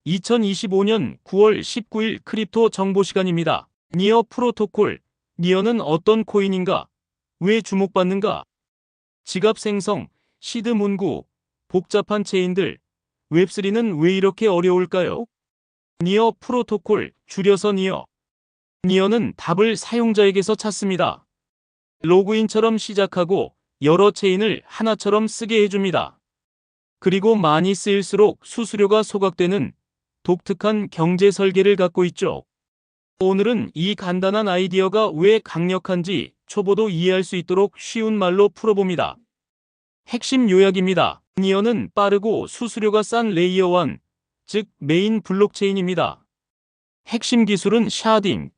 2025년 9월 19일 크립토 정보 시간입니다. 니어 프로토콜. 니어는 어떤 코인인가? 왜 주목받는가? 지갑 생성, 시드 문구, 복잡한 체인들. 웹3는 왜 이렇게 어려울까요? 니어 프로토콜, 줄여서 니어. 니어는 답을 사용자에게서 찾습니다. 로그인처럼 시작하고 여러 체인을 하나처럼 쓰게 해줍니다. 그리고 많이 쓰일수록 수수료가 소각되는 독특한 경제 설계를 갖고 있죠. 오늘은 이 간단한 아이디어가 왜 강력한지 초보도 이해할 수 있도록 쉬운 말로 풀어봅니다. 핵심 요약입니다. 니어는 빠르고 수수료가 싼 레이어 1, 즉 메인 블록체인입니다. 핵심 기술은 샤딩.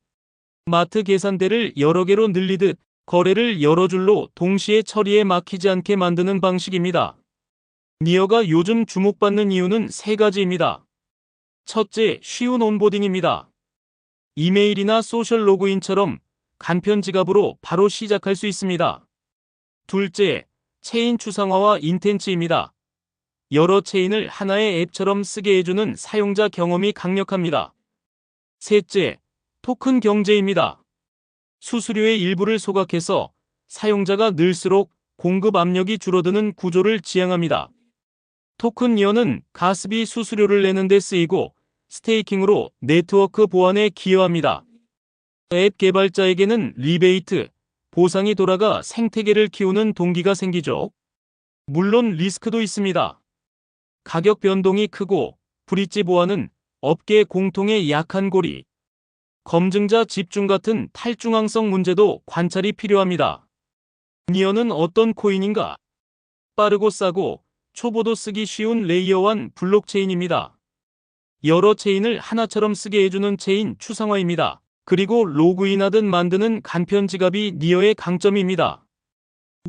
마트 계산대를 여러 개로 늘리듯 거래를 여러 줄로 동시에 처리에 막히지 않게 만드는 방식입니다. 니어가 요즘 주목받는 이유는 세 가지입니다. 첫째, 쉬운 온보딩입니다. 이메일이나 소셜 로그인처럼 간편 지갑으로 바로 시작할 수 있습니다. 둘째, 체인 추상화와 인텐츠입니다. 여러 체인을 하나의 앱처럼 쓰게 해주는 사용자 경험이 강력합니다. 셋째, 토큰 경제입니다. 수수료의 일부를 소각해서 사용자가 늘수록 공급 압력이 줄어드는 구조를 지향합니다. 토큰 니어는 가스비 수수료를 내는 데 쓰이고 스테이킹으로 네트워크 보안에 기여합니다. 앱 개발자에게는 리베이트, 보상이 돌아가 생태계를 키우는 동기가 생기죠. 물론 리스크도 있습니다. 가격 변동이 크고 브릿지 보안은 업계 공통의 약한 고리. 검증자 집중 같은 탈중앙성 문제도 관찰이 필요합니다. 니어는 어떤 코인인가? 빠르고 싸고 초보도 쓰기 쉬운 레이어 1 블록체인입니다. 여러 체인을 하나처럼 쓰게 해주는 체인 추상화입니다. 그리고 로그인하듯 만드는 간편 지갑이 니어의 강점입니다.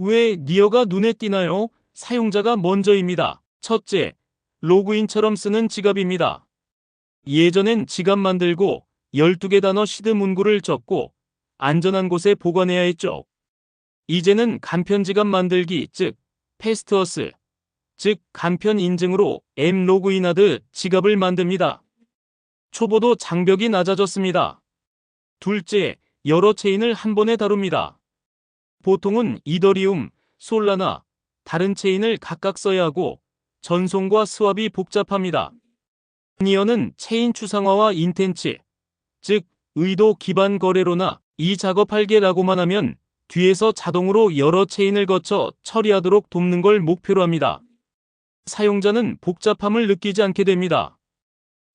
왜 니어가 눈에 띄나요? 사용자가 먼저입니다. 첫째, 로그인처럼 쓰는 지갑입니다. 예전엔 지갑 만들고 12개 단어 시드 문구를 적고 안전한 곳에 보관해야 했죠. 이제는 간편 지갑 만들기, 즉 패스트어스, 즉 간편 인증으로 앱 로그인하듯 지갑을 만듭니다. 초보도 장벽이 낮아졌습니다. 둘째, 여러 체인을 한 번에 다룹니다. 보통은 이더리움, 솔라나, 다른 체인을 각각 써야 하고 전송과 스왑이 복잡합니다. 니어는 체인 추상화와 인텐츠, 즉 의도 기반 거래로나 이 작업할게라고만 하면 뒤에서 자동으로 여러 체인을 거쳐 처리하도록 돕는 걸 목표로 합니다. 사용자는 복잡함을 느끼지 않게 됩니다.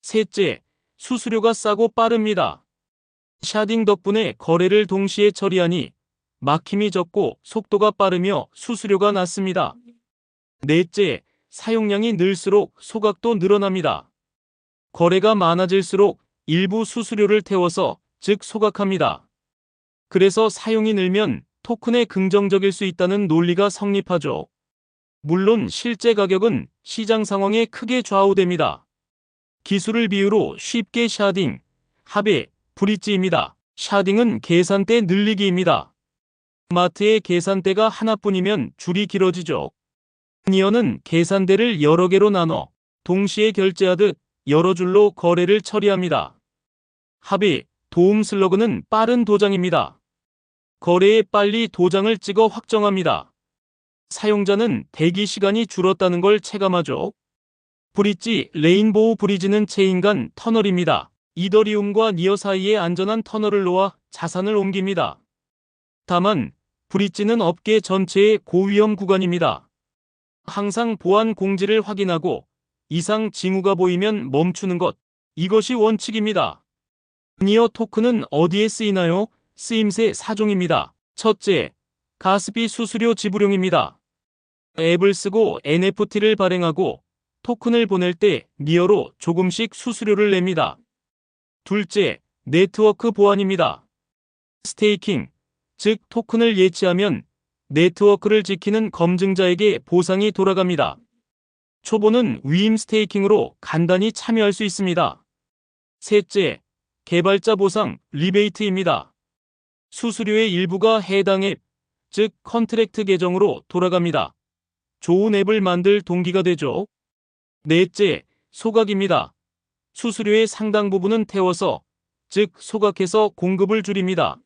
셋째, 수수료가 싸고 빠릅니다. 샤딩 덕분에 거래를 동시에 처리하니 막힘이 적고 속도가 빠르며 수수료가 낮습니다. 넷째, 사용량이 늘수록 소각도 늘어납니다. 거래가 많아질수록 일부 수수료를 태워서 즉 소각합니다. 그래서 사용이 늘면 토큰에 긍정적일 수 있다는 논리가 성립하죠. 물론 실제 가격은 시장 상황에 크게 좌우됩니다. 기술을 비유로 쉽게 샤딩, 합의, 브릿지입니다. 샤딩은 계산대 늘리기입니다. 마트의 계산대가 하나뿐이면 줄이 길어지죠. 니어는 계산대를 여러 개로 나눠 동시에 결제하듯 여러 줄로 거래를 처리합니다. 합의, 도움 슬러그는 빠른 도장입니다. 거래에 빨리 도장을 찍어 확정합니다. 사용자는 대기 시간이 줄었다는 걸 체감하죠. 브릿지, 레인보우 브리지는 체인 간 터널입니다. 이더리움과 니어 사이에 안전한 터널을 놓아 자산을 옮깁니다. 다만 브릿지는 업계 전체의 고위험 구간입니다. 항상 보안 공지를 확인하고 이상 징후가 보이면 멈추는 것, 이것이 원칙입니다. 니어 토큰은 어디에 쓰이나요? 쓰임새 4종입니다. 첫째, 가스비 수수료 지불용입니다. 앱을 쓰고 NFT를 발행하고 토큰을 보낼 때 니어로 조금씩 수수료를 냅니다. 둘째, 네트워크 보안입니다. 스테이킹, 즉 토큰을 예치하면 네트워크를 지키는 검증자에게 보상이 돌아갑니다. 초보는 위임 스테이킹으로 간단히 참여할 수 있습니다. 셋째, 개발자 보상, 리베이트입니다. 수수료의 일부가 해당 앱, 즉 컨트랙트 계정으로 돌아갑니다. 좋은 앱을 만들 동기가 되죠. 넷째, 소각입니다. 수수료의 상당 부분은 태워서, 즉 소각해서 공급을 줄입니다.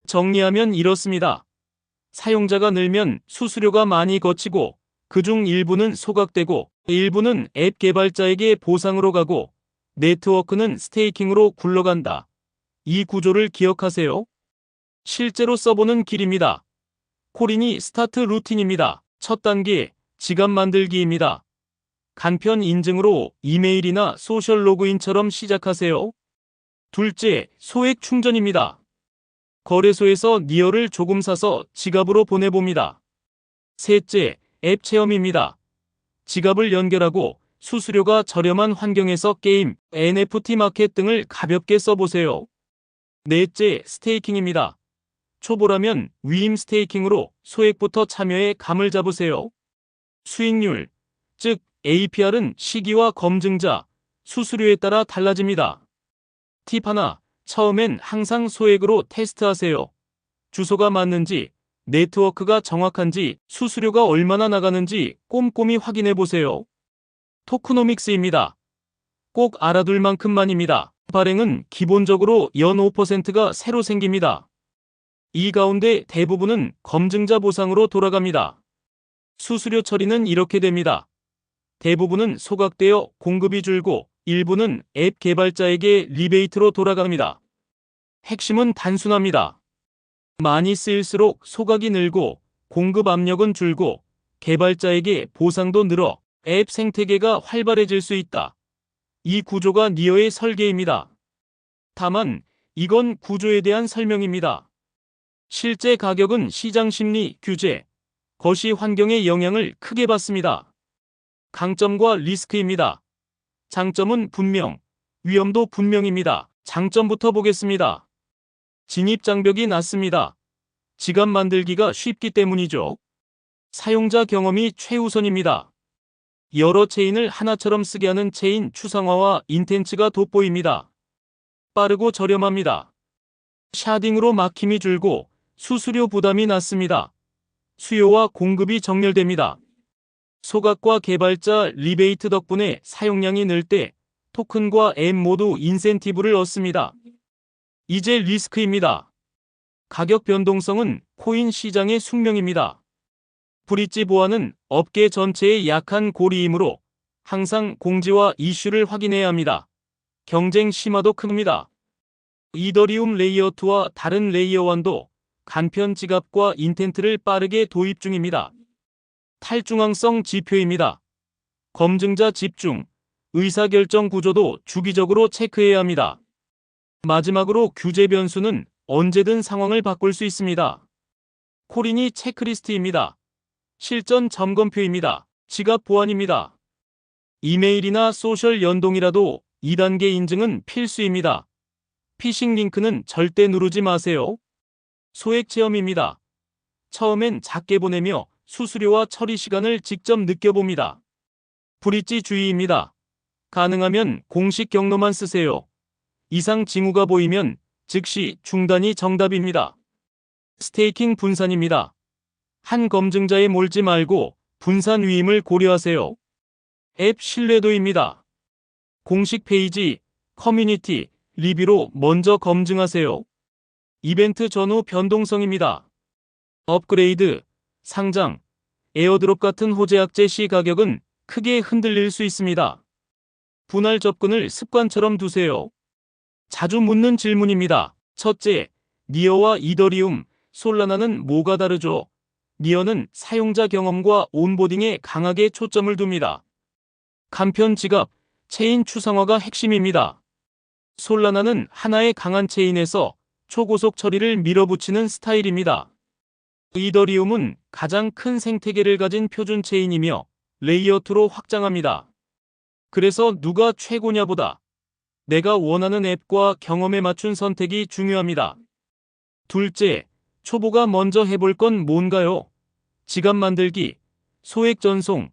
정리하면 이렇습니다. 사용자가 늘면 수수료가 많이 거치고 그중 일부는 소각되고 일부는 앱 개발자에게 보상으로 가고 네트워크는 스테이킹으로 굴러간다. 이 구조를 기억하세요. 실제로 써보는 길입니다. 코린이 스타트 루틴입니다. 첫 단계, 지갑 만들기입니다. 간편 인증으로 이메일이나 소셜 로그인처럼 시작하세요. 둘째, 소액 충전입니다. 거래소에서 니어를 조금 사서 지갑으로 보내봅니다. 셋째, 앱 체험입니다. 지갑을 연결하고 수수료가 저렴한 환경에서 게임, NFT 마켓 등을 가볍게 써보세요. 넷째, 스테이킹입니다. 초보라면 위임 스테이킹으로 소액부터 참여에 감을 잡으세요. 수익률, 즉 APR은 시기와 검증자, 수수료에 따라 달라집니다. 팁 하나, 처음엔 항상 소액으로 테스트하세요. 주소가 맞는지, 네트워크가 정확한지, 수수료가 얼마나 나가는지 꼼꼼히 확인해 보세요. 토크노믹스입니다. 꼭 알아둘 만큼만입니다. 발행은 기본적으로 연 5%가 새로 생깁니다. 이 가운데 대부분은 검증자 보상으로 돌아갑니다. 수수료 처리는 이렇게 됩니다. 대부분은 소각되어 공급이 줄고 일부는 앱 개발자에게 리베이트로 돌아갑니다. 핵심은 단순합니다. 많이 쓰일수록 소각이 늘고 공급 압력은 줄고 개발자에게 보상도 늘어 앱 생태계가 활발해질 수 있다. 이 구조가 니어의 설계입니다. 다만 이건 구조에 대한 설명입니다. 실제 가격은 시장 심리, 규제, 거시 환경의 영향을 크게 받습니다. 강점과 리스크입니다. 장점은 분명, 위험도 분명입니다. 장점부터 보겠습니다. 진입 장벽이 낮습니다. 지갑 만들기가 쉽기 때문이죠. 사용자 경험이 최우선입니다. 여러 체인을 하나처럼 쓰게 하는 체인 추상화와 인텐츠가 돋보입니다. 빠르고 저렴합니다. 샤딩으로 막힘이 줄고 수수료 부담이 낮습니다. 수요와 공급이 정렬됩니다. 소각과 개발자 리베이트 덕분에 사용량이 늘 때 토큰과 앱 모두 인센티브를 얻습니다. 이제 리스크입니다. 가격 변동성은 코인 시장의 숙명입니다. 브릿지 보안은 업계 전체의 약한 고리이므로 항상 공지와 이슈를 확인해야 합니다. 경쟁 심화도 큽니다. 이더리움 레이어 2와 다른 레이어 1도 간편 지갑과 인텐트를 빠르게 도입 중입니다. 탈중앙성 지표입니다. 검증자 집중, 의사결정 구조도 주기적으로 체크해야 합니다. 마지막으로 규제 변수는 언제든 상황을 바꿀 수 있습니다. 코린이 체크리스트입니다. 실전 점검표입니다. 지갑 보안입니다. 이메일이나 소셜 연동이라도 2단계 인증은 필수입니다. 피싱 링크는 절대 누르지 마세요. 소액 체험입니다. 처음엔 작게 보내며 수수료와 처리 시간을 직접 느껴봅니다. 브릿지 주의입니다. 가능하면 공식 경로만 쓰세요. 이상 징후가 보이면 즉시 중단이 정답입니다. 스테이킹 분산입니다. 한 검증자에 몰지 말고 분산 위임을 고려하세요. 앱 신뢰도입니다. 공식 페이지, 커뮤니티, 리뷰로 먼저 검증하세요. 이벤트 전후 변동성입니다. 업그레이드, 상장, 에어드롭 같은 호재악재 시 가격은 크게 흔들릴 수 있습니다. 분할 접근을 습관처럼 두세요. 자주 묻는 질문입니다. 첫째, 니어와 이더리움, 솔라나는 뭐가 다르죠? 니어는 사용자 경험과 온보딩에 강하게 초점을 둡니다. 간편 지갑, 체인 추상화가 핵심입니다. 솔라나는 하나의 강한 체인에서 초고속 처리를 밀어붙이는 스타일입니다. 이더리움은 가장 큰 생태계를 가진 표준 체인이며 레이어 2로 확장합니다. 그래서 누가 최고냐보다 내가 원하는 앱과 경험에 맞춘 선택이 중요합니다. 둘째, 초보가 먼저 해볼 건 뭔가요? 지갑 만들기, 소액 전송,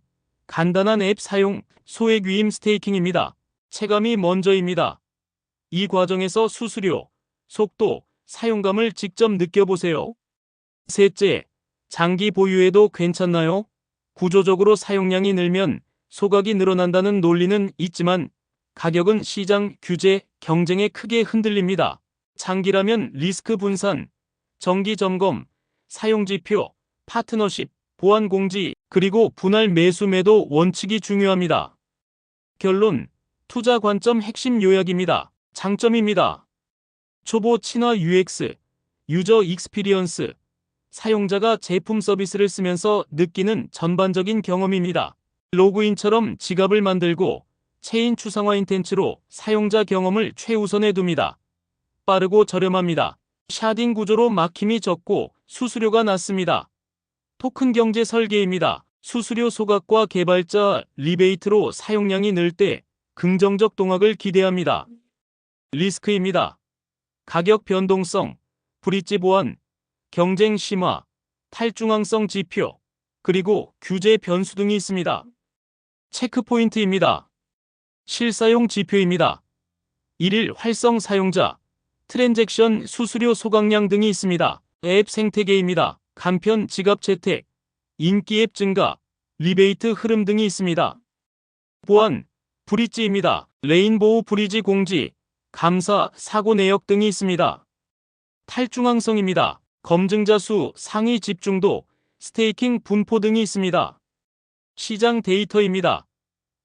간단한 앱 사용, 소액 위임 스테이킹입니다. 체감이 먼저입니다. 이 과정에서 수수료, 속도, 사용감을 직접 느껴보세요. 셋째, 장기 보유해도 괜찮나요? 구조적으로 사용량이 늘면 소각이 늘어난다는 논리는 있지만 가격은 시장 규제, 경쟁에 크게 흔들립니다. 장기라면 리스크 분산, 정기 점검, 사용 지표, 파트너십, 보안 공지, 그리고 분할 매수 매도 원칙이 중요합니다. 결론, 투자 관점 핵심 요약입니다. 장점입니다. 초보 친화 UX, 유저 익스피리언스, 사용자가 제품 서비스를 쓰면서 느끼는 전반적인 경험입니다. 로그인처럼 지갑을 만들고 체인 추상화 인텐츠로 사용자 경험을 최우선에 둡니다. 빠르고 저렴합니다. 샤딩 구조로 막힘이 적고 수수료가 낮습니다. 토큰 경제 설계입니다. 수수료 소각과 개발자 리베이트로 사용량이 늘 때 긍정적 동학을 기대합니다. 리스크입니다. 가격 변동성, 브릿지 보안, 경쟁 심화, 탈중앙성 지표, 그리고 규제 변수 등이 있습니다. 체크포인트입니다. 실사용 지표입니다. 1일 활성 사용자, 트랜잭션 수수료 소각량 등이 있습니다. 앱 생태계입니다. 간편 지갑 채택, 인기 앱 증가, 리베이트 흐름 등이 있습니다. 보안, 브릿지입니다. 레인보우 브리지 공지, 감사, 사고 내역 등이 있습니다. 탈중앙성입니다. 검증자 수, 상위 집중도, 스테이킹 분포 등이 있습니다. 시장 데이터입니다.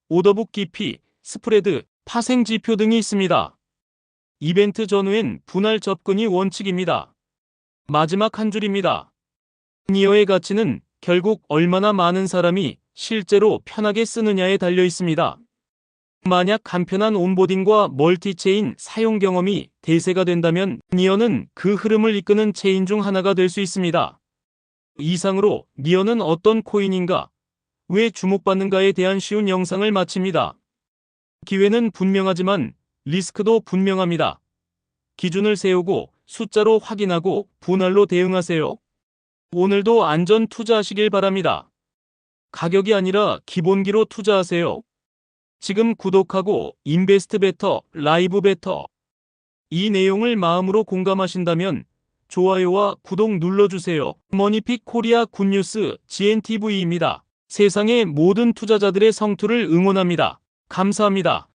오더북 깊이, 스프레드, 파생 지표 등이 있습니다. 이벤트 전후엔 분할 접근이 원칙입니다. 마지막 한 줄입니다. 니어의 가치는 결국 얼마나 많은 사람이 실제로 편하게 쓰느냐에 달려 있습니다. 만약 간편한 온보딩과 멀티체인 사용 경험이 대세가 된다면 니어는 그 흐름을 이끄는 체인 중 하나가 될 수 있습니다. 이상으로 니어는 어떤 코인인가, 왜 주목받는가에 대한 쉬운 영상을 마칩니다. 기회는 분명하지만 리스크도 분명합니다. 기준을 세우고 숫자로 확인하고 분할로 대응하세요. 오늘도 안전 투자하시길 바랍니다. 가격이 아니라 기본기로 투자하세요. 지금 구독하고 인베스트 베터, 라이브 베터 이 내용을 마음으로 공감하신다면 좋아요와 구독 눌러주세요. 머니픽 코리아 굿뉴스 GNTV입니다. 세상의 모든 투자자들의 성투를 응원합니다. 감사합니다.